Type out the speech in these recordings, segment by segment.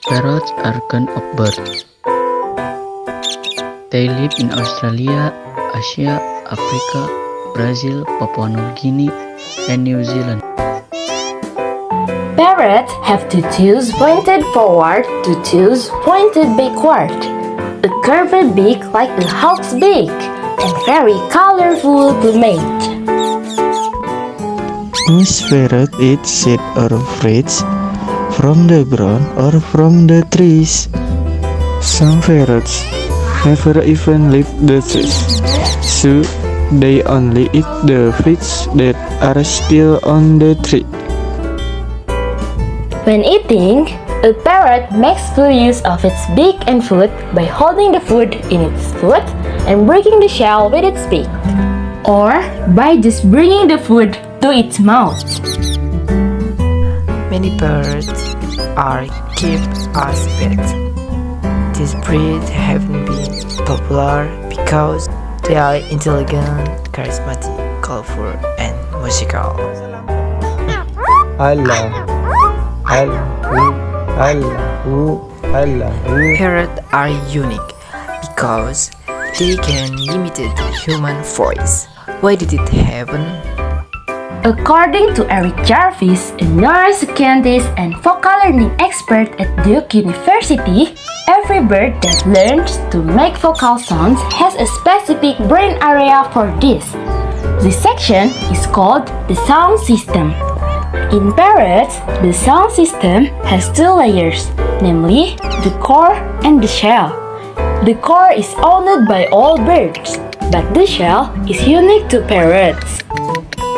Parrots are kind of birds. They live in Australia, Asia, Africa, Brazil, Papua New Guinea, and New Zealand. Parrots have two toes pointed forward, two toes pointed backward, a curved beak like a hawk's beak, and very colorful plumage. Most parrots eat seed or fruits from the ground or from the trees. Some parrots never even leave the trees, so they only eat the fruits that are still on the tree. When eating, a parrot makes full use of its beak and foot by holding the food in its foot and breaking the shell with its beak, or by just bringing the food to its mouth. Many birds are kept as pets. This breed have been popular because they are intelligent, charismatic, colorful, and musical. Parrots are unique because they can imitate human voice. Why did it happen? According to Eric Jarvis, a neuroscientist and vocal learning expert at Duke University, every bird that learns to make vocal sounds has a specific brain area for this. This section is called the sound system. In parrots, the sound system has two layers, namely the core and the shell. The core is owned by all birds, but the shell is unique to parrots.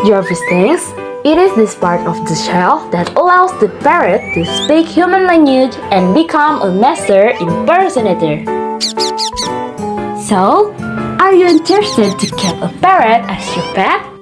Jarvis thinks it is this part of the shell that allows the parrot to speak human language and become a master impersonator. So, are you interested to keep a parrot as your pet?